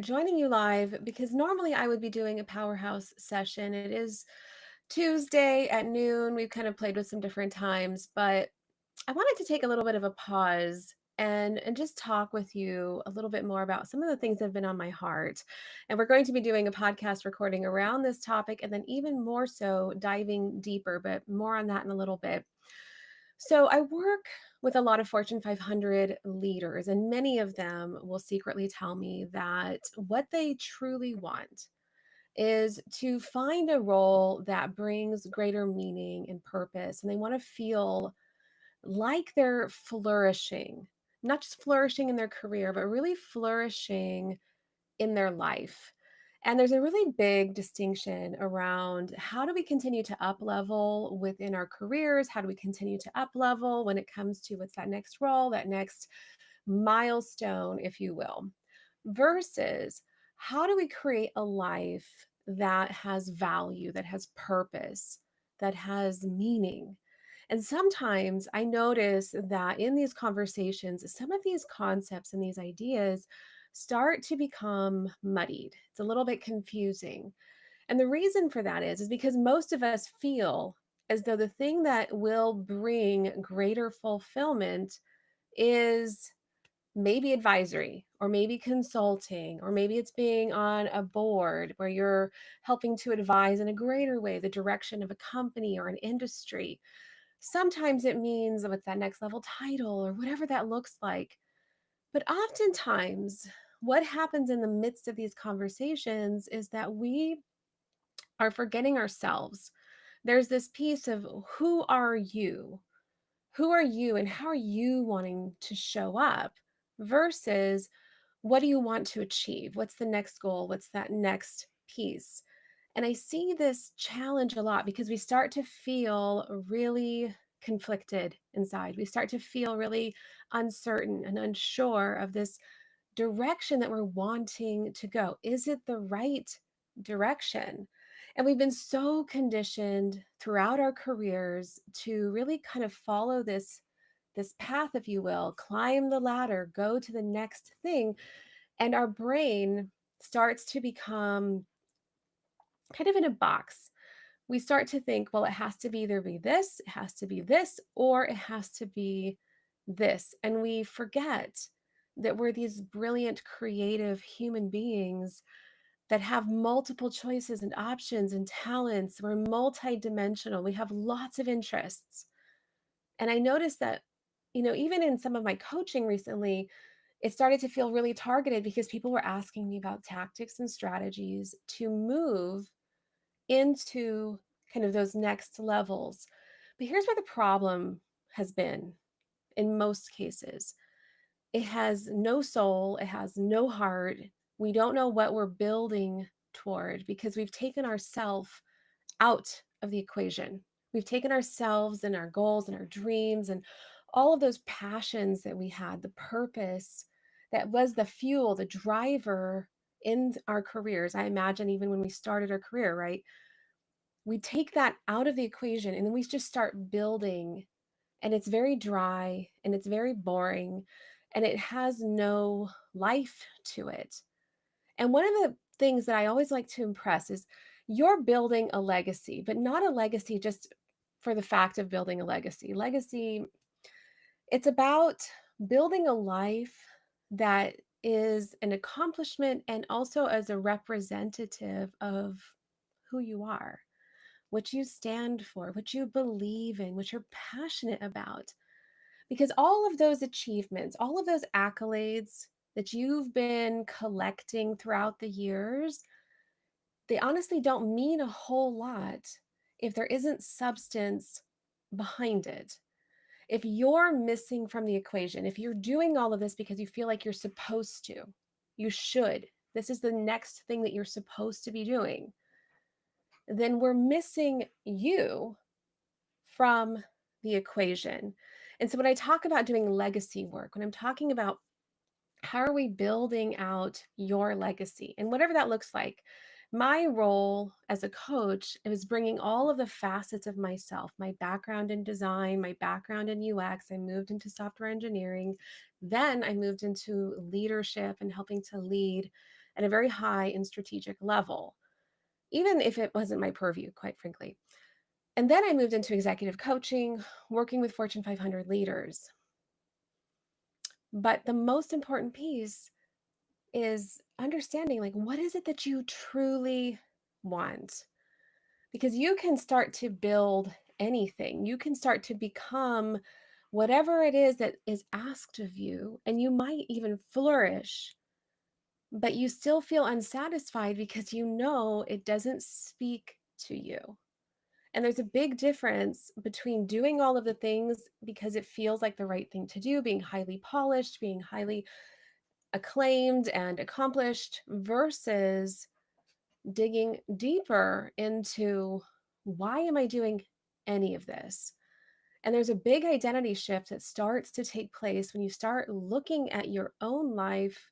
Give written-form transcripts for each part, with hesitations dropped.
joining you live because normally I would be doing a Powerhouse session. It is Tuesday at noon. We've kind of played with some different times, but I wanted to take a little bit of a pause and just talk with you a little bit more about some of the things that have been on my heart. And we're going to be doing a podcast recording around this topic and then even more so diving deeper, but more on that in a little bit. So I work with a lot of Fortune 500 leaders, and many of them will secretly tell me that what they truly want is to find a role that brings greater meaning and purpose. And they want to feel like they're flourishing, not just flourishing in their career, but really flourishing in their life. And there's a really big distinction around how do we continue to up level within our careers? How do we continue to up level when it comes to what's that next role, that next milestone, if you will, versus how do we create a life that has value, that has purpose, that has meaning? And sometimes I notice that in these conversations, some of these concepts and these ideas start to become muddied. It's a little bit confusing. And the reason for that is because most of us feel as though the thing that will bring greater fulfillment is maybe advisory or maybe consulting, or maybe it's being on a board where you're helping to advise in a greater way the direction of a company or an industry. Sometimes it means what's that next level title or whatever that looks like. But oftentimes, what happens in the midst of these conversations is that we are forgetting ourselves. There's this piece of who are you? Who are you and how are you wanting to show up versus what do you want to achieve? What's the next goal? What's that next piece? And I see this challenge a lot because we start to feel really conflicted inside. We start to feel really uncertain and unsure of this direction that we're wanting to go. Is it the right direction? And we've been so conditioned throughout our careers to really kind of follow this path, if you will, climb the ladder, go to the next thing. And our brain starts to become kind of in a box. We start to think, well, it has to be either be this, it has to be this, or it has to be this. And we forget that we're these brilliant, creative human beings that have multiple choices and options and talents. We're multidimensional. We have lots of interests. And I noticed that, even in some of my coaching recently, it started to feel really targeted because people were asking me about tactics and strategies to move into kind of those next levels. But here's where the problem has been in most cases. It has no soul, it has no heart. We don't know what we're building toward because we've taken ourselves out of the equation. We've taken ourselves and our goals and our dreams and all of those passions that we had, the purpose that was the fuel, the driver in our careers. I imagine even when we started our career, right? We take that out of the equation and then we just start building, and it's very dry and it's very boring and it has no life to it. And one of the things that I always like to impress is you're building a legacy, but not a legacy just for the fact of building a legacy. Legacy, it's about building a life that is an accomplishment and also as a representative of who you are, what you stand for, what you believe in, what you're passionate about. Because all of those achievements, all of those accolades that you've been collecting throughout the years, they honestly don't mean a whole lot if there isn't substance behind it. If you're missing from the equation, if you're doing all of this because you feel like you're supposed to, you should, this is the next thing that you're supposed to be doing, then we're missing you from the equation. And so when I talk about doing legacy work, when I'm talking about how are we building out your legacy and whatever that looks like, my role as a coach is bringing all of the facets of myself, my background in design, my background in UX. I moved into software engineering. Then I moved into leadership and helping to lead at a very high and strategic level, even if it wasn't my purview, quite frankly. And then I moved into executive coaching, working with Fortune 500 leaders. But the most important piece is understanding, like, what is it that you truly want? Because you can start to build anything. You can start to become whatever it is that is asked of you, and you might even flourish, but you still feel unsatisfied because you know it doesn't speak to you. And there's a big difference between doing all of the things because it feels like the right thing to do, being highly polished, being highly acclaimed and accomplished, versus digging deeper into, why am I doing any of this? And there's a big identity shift that starts to take place when you start looking at your own life,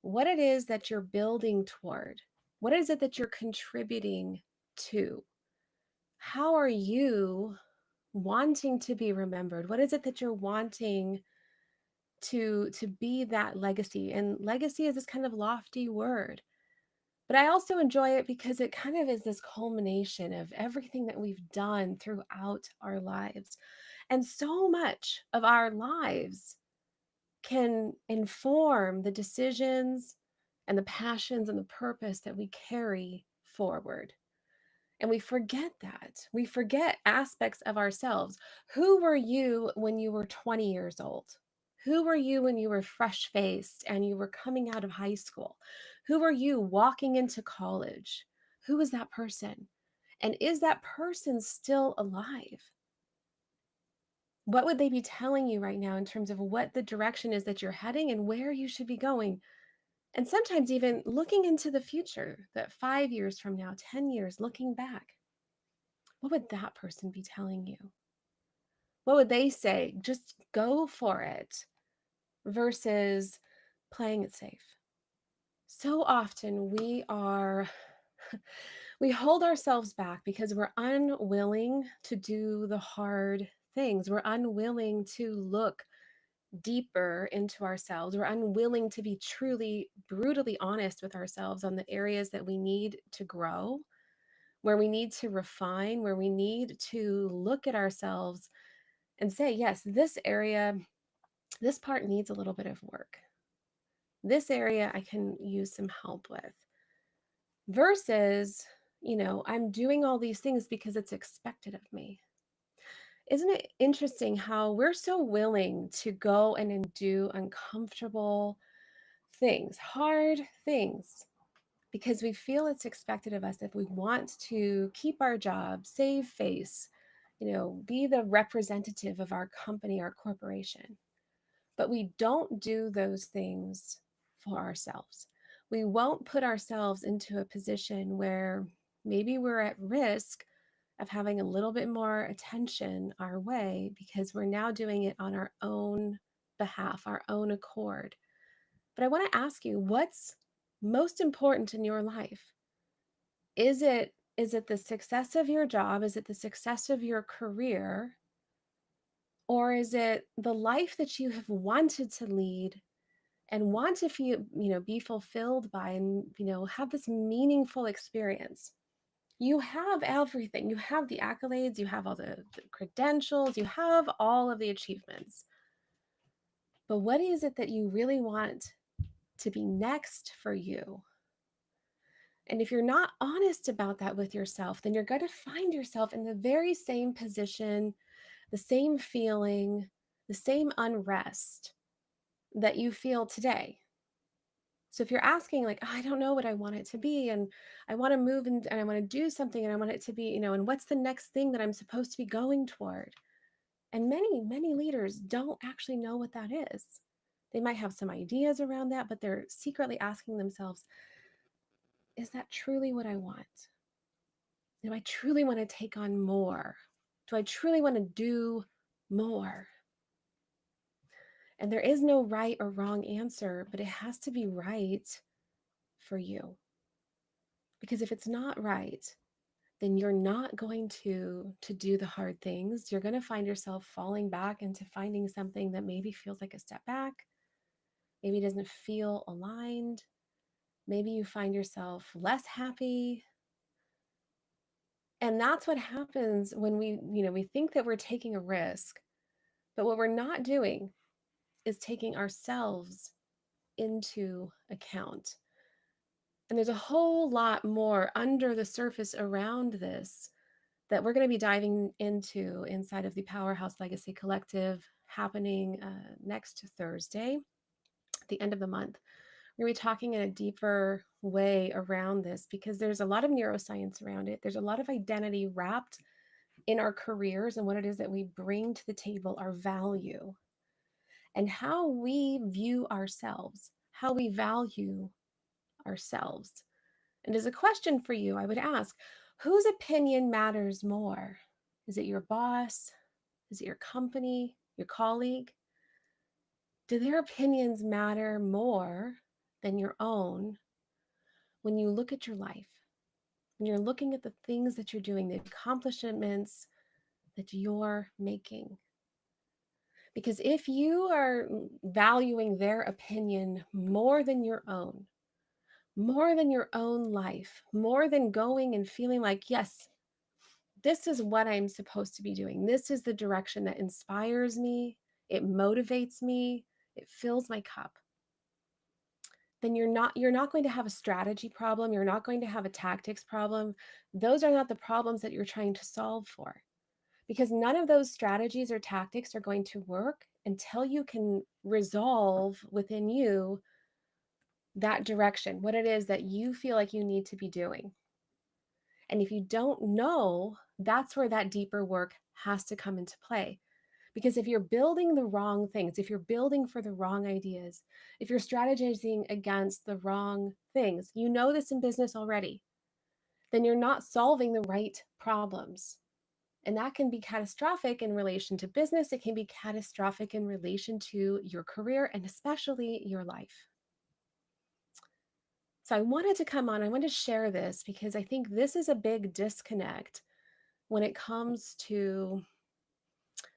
what it is that you're building toward. What is it that you're contributing to? How are you wanting to be remembered? What is it that you're wanting to be that legacy? And legacy is this kind of lofty word, but I also enjoy it because it kind of is this culmination of everything that we've done throughout our lives. And so much of our lives can inform the decisions and the passions and the purpose that we carry forward. And we forget that. We forget aspects of ourselves. Who were you when you were 20 years old? Who were you when you were fresh faced and you were coming out of high school? Who were you walking into college? Who was that person? And is that person still alive? What would they be telling you right now in terms of what the direction is that you're heading and where you should be going? And sometimes even looking into the future, that 5 years from now, 10 years, looking back, what would that person be telling you? What would they say? Just go for it versus playing it safe. So often we hold ourselves back because we're unwilling to do the hard things. We're unwilling to look deeper into ourselves. We're unwilling to be truly, brutally honest with ourselves on the areas that we need to grow, where we need to refine, where we need to look at ourselves and say, yes, this area, this part needs a little bit of work. This area I can use some help with. Versus, I'm doing all these things because it's expected of me. Isn't it interesting how we're so willing to go and do uncomfortable things, hard things, because we feel it's expected of us if we want to keep our job, save face, be the representative of our company, our corporation. But we don't do those things for ourselves. We won't put ourselves into a position where maybe we're at risk of having a little bit more attention our way because we're now doing it on our own behalf, our own accord. But I want to ask you, what's most important in your life? Is it the success of your job? Is it the success of your career? Or is it the life that you have wanted to lead and want to feel, be fulfilled by, and, have this meaningful experience? You have everything. You have the accolades, you have all the credentials, you have all of the achievements. But what is it that you really want to be next for you? And if you're not honest about that with yourself, then you're going to find yourself in the very same position, the same feeling, the same unrest that you feel today. So if you're asking, like, "Oh, I don't know what I want it to be, and I want to move and I want to do something and I want it to be, and what's the next thing that I'm supposed to be going toward?" And many leaders don't actually know what that is. They might have some ideas around that, but they're secretly asking themselves, is that truly what I want? Do I truly want to take on more? Do I truly want to do more? And there is no right or wrong answer, but it has to be right for you. Because if it's not right, then you're not going to do the hard things. You're going to find yourself falling back into finding something that maybe feels like a step back, maybe doesn't feel aligned. Maybe you find yourself less happy. And that's what happens when we think that we're taking a risk, but what we're not doing is taking ourselves into account. And there's a whole lot more under the surface around this that we're going to be diving into inside of the Powerhouse Legacy Collective happening next Thursday, at the end of the month. We're going to be talking in a deeper way around this because there's a lot of neuroscience around it. There's a lot of identity wrapped in our careers and what it is that we bring to the table, our value, and how we view ourselves, how we value ourselves. And as a question for you, I would ask, whose opinion matters more? Is it your boss? Is it your company, your colleague? Do their opinions matter more than your own when you look at your life? When you're looking at the things that you're doing, the accomplishments that you're making? Because if you are valuing their opinion more than your own, more than your own life, more than going and feeling like, yes, this is what I'm supposed to be doing. This is the direction that inspires me. It motivates me. It fills my cup. Then you're not going to have a strategy problem. You're not going to have a tactics problem. Those are not the problems that you're trying to solve for. Because none of those strategies or tactics are going to work until you can resolve within you that direction, what it is that you feel like you need to be doing. And if you don't know, that's where that deeper work has to come into play. Because if you're building the wrong things, if you're building for the wrong ideas, if you're strategizing against the wrong things, you know this in business already, then you're not solving the right problems. And that can be catastrophic in relation to business. It can be catastrophic in relation to your career and especially your life. So I wanted to come on, I wanted to share this because I think this is a big disconnect when it comes to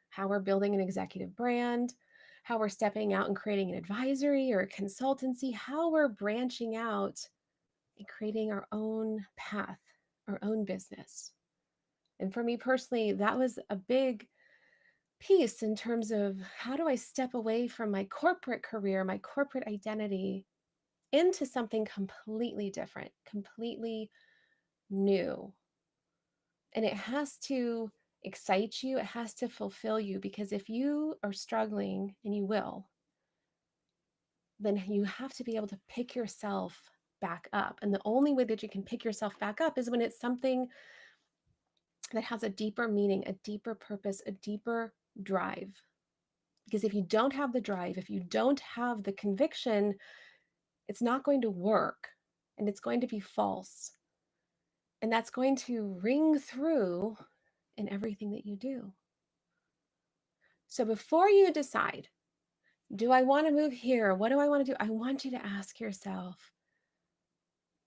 how we're building an executive brand, how we're stepping out and creating an advisory or a consultancy, how we're branching out and creating our own path, our own business. And for me personally, that was a big piece in terms of how do I step away from my corporate career, my corporate identity into something completely different, completely new. And it has to excite you, it has to fulfill you, because if you are struggling, and you will, then you have to be able to pick yourself back up. And the only way that you can pick yourself back up is when it's something that has a deeper meaning, a deeper purpose, a deeper drive. Because if you don't have the drive, if you don't have the conviction, it's not going to work and it's going to be false. And that's going to ring through in everything that you do. So before you decide, do I want to move here? What do I want to do? I want you to ask yourself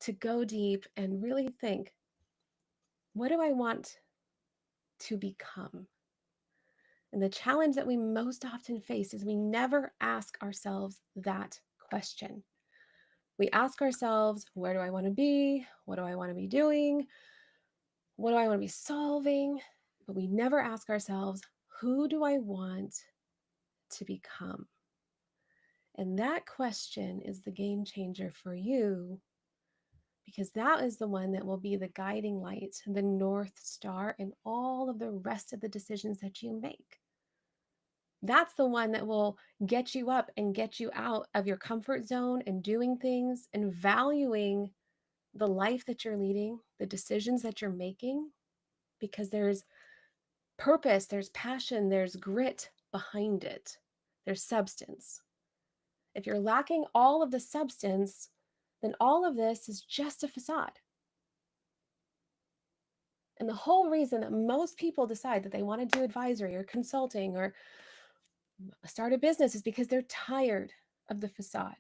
to go deep and really think, what do I want to become? And the challenge that we most often face is we never ask ourselves that question. We ask ourselves, where do I want to be? What do I want to be doing? What do I want to be solving? But we never ask ourselves, who do I want to become? And that question is the game changer for you, because that is the one that will be the guiding light, the North Star in all of the rest of the decisions that you make. That's the one that will get you up and get you out of your comfort zone and doing things and valuing the life that you're leading, the decisions that you're making, because there's purpose, there's passion, there's grit behind it, there's substance. If you're lacking all of the substance, then all of this is just a facade. And the whole reason that most people decide that they want to do advisory or consulting or start a business is because they're tired of the facade.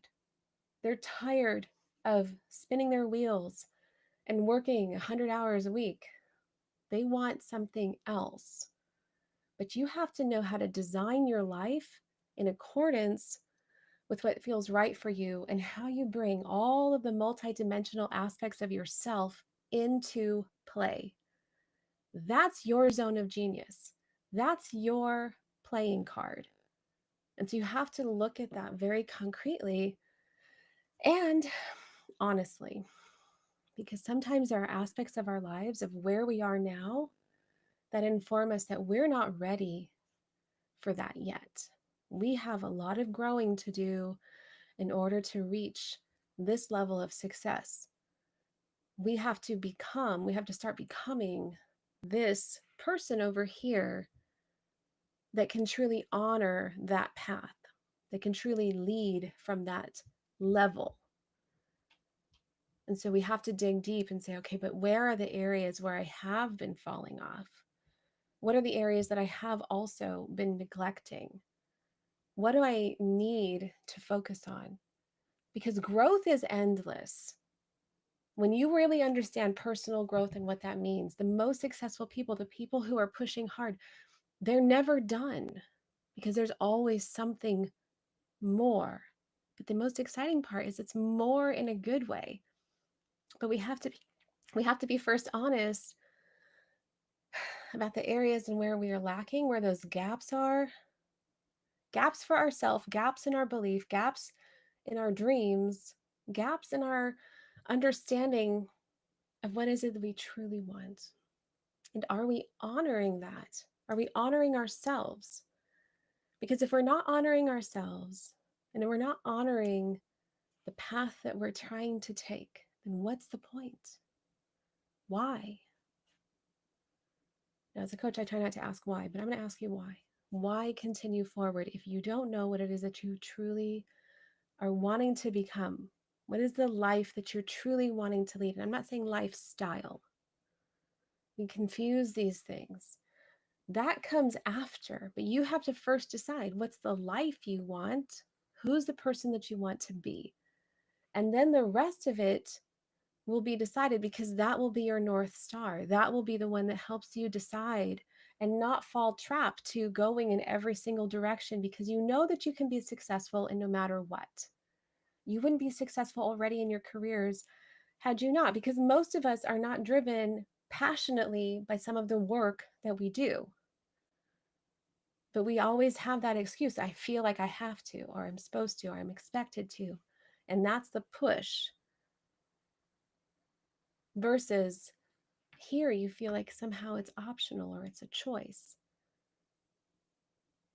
They're tired of spinning their wheels and working 100 hours a week. They want something else. But you have to know how to design your life in accordance with what feels right for you and how you bring all of the multidimensional aspects of yourself into play. That's your zone of genius. That's your playing card. And so you have to look at that very concretely and honestly, because sometimes there are aspects of our lives of where we are now that inform us that we're not ready for that yet. We have a lot of growing to do in order to reach this level of success. We have to start becoming this person over here that can truly honor that path, that can truly lead from that level. And so we have to dig deep and say, okay, but where are the areas where I have been falling off? What are the areas that I have also been neglecting? What do I need to focus on? Because growth is endless. When you really understand personal growth and what that means, the most successful people, the people who are pushing hard, they're never done because there's always something more. But the most exciting part is it's more in a good way. But we have to be first honest about the areas and where we are lacking, where those gaps are. Gaps for ourselves, gaps in our belief, gaps in our dreams, gaps in our understanding of what is it that we truly want. And are we honoring that? Are we honoring ourselves? Because if we're not honoring ourselves and we're not honoring the path that we're trying to take, then what's the point? Why? Now, as a coach, I try not to ask why, but I'm going to ask you why. Why continue forward if you don't know what it is that you truly are wanting to become? What is the life that you're truly wanting to lead? And I'm not saying lifestyle. We confuse these things. That comes after, but you have to first decide what's the life you want, who's the person that you want to be. And then the rest of it will be decided because that will be your North Star. That will be the one that helps you decide and not fall trapped to going in every single direction because you know that you can be successful in no matter what. You wouldn't be successful already in your careers had you not, because most of us are not driven passionately by some of the work that we do. But we always have that excuse. I feel like I have to, or I'm supposed to, or I'm expected to. And that's the push versus here you feel like somehow it's optional or it's a choice.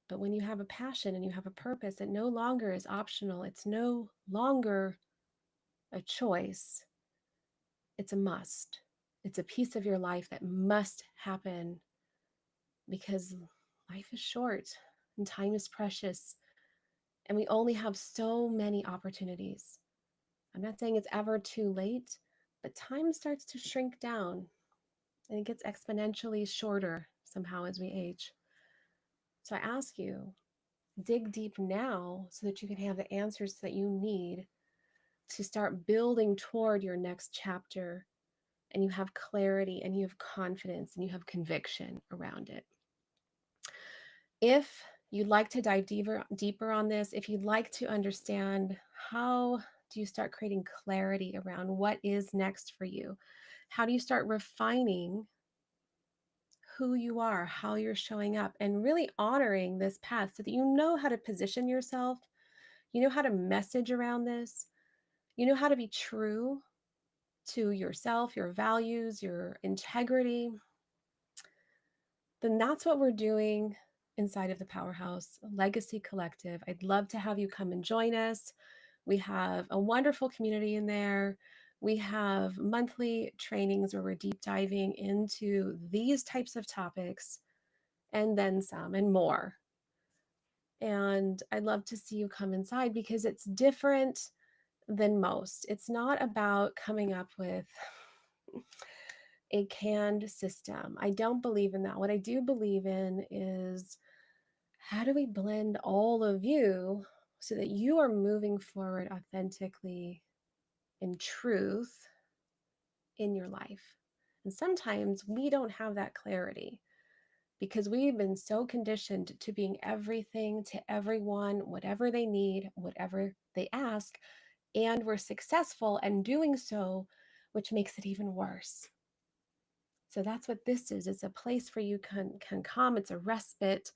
But when you have a passion and you have a purpose, it no longer is optional. It's no longer a choice. It's a must. It's a piece of your life that must happen because life is short and time is precious. And we only have so many opportunities. I'm not saying it's ever too late, but time starts to shrink down and it gets exponentially shorter somehow as we age. So I ask you, dig deep now so that you can have the answers that you need to start building toward your next chapter and you have clarity and you have confidence and you have conviction around it. If you'd like to dive deeper on this, if you'd like to understand how do you start creating clarity around what is next for you, how do you start refining who you are, how you're showing up, and really honoring this path so that you know how to position yourself, you know how to message around this, you know how to be true to yourself, your values, your integrity, then that's what we're doing inside of the Powerhouse Legacy Collective. I'd love to have you come and join us. We have a wonderful community in there. We have monthly trainings where we're deep diving into these types of topics and then some and more. And I'd love to see you come inside because it's different than most. It's not about coming up with a canned system. I don't believe in that. What I do believe in is how do we blend all of you so that you are moving forward authentically in truth in your life? And sometimes we don't have that clarity because we've been so conditioned to being everything to everyone, whatever they need, whatever they ask, and we're successful and doing so, which makes it even worse. So that's what this is. It's a place where you can come. It's a respite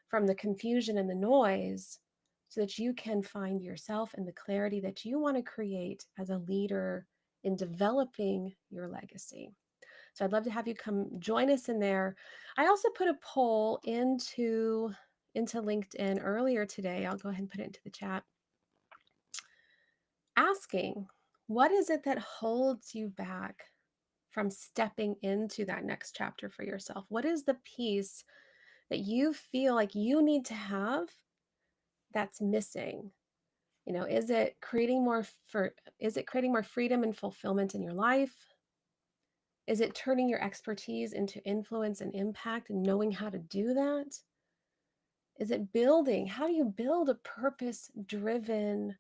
from the confusion and the noise so that you can find yourself and the clarity that you want to create as a leader in developing your legacy. So I'd love to have you come join us in there. I also put a poll into LinkedIn earlier today. I'll go ahead and put it into the chat, asking, what is it that holds you back from stepping into that next chapter for yourself? What is the piece that you feel like you need to have that's missing? You know, is it creating more freedom and fulfillment in your life? Is it turning your expertise into influence and impact and knowing how to do that? Is it building? How do you build a purpose driven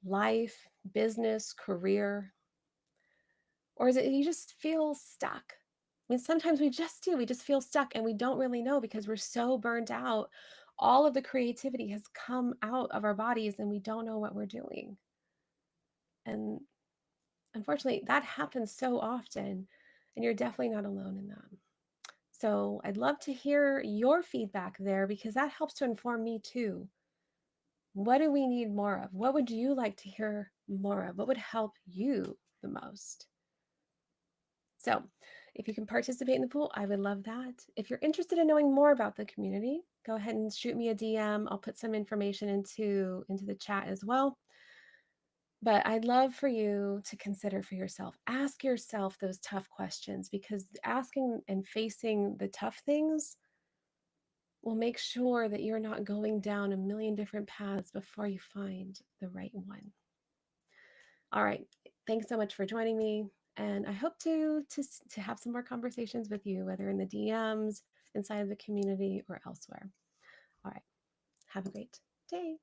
life, business, career? Or is it you just feel stuck? I mean, sometimes we just do. We just feel stuck and we don't really know because we're so burnt out. All of the creativity has come out of our bodies and we don't know what we're doing. And unfortunately, that happens so often. And you're definitely not alone in that. So I'd love to hear your feedback there because that helps to inform me too. What do we need more of? What would you like to hear more of? What would help you the most? So, if you can participate in the pool, I would love that. If you're interested in knowing more about the community, go ahead and shoot me a DM. I'll put some information into the chat as well. But I'd love for you to consider for yourself. Ask yourself those tough questions because asking and facing the tough things will make sure that you're not going down a million different paths before you find the right one. All right. Thanks so much for joining me. And I hope to have some more conversations with you, whether in the DMs, inside of the community, or elsewhere. All right. Have a great day.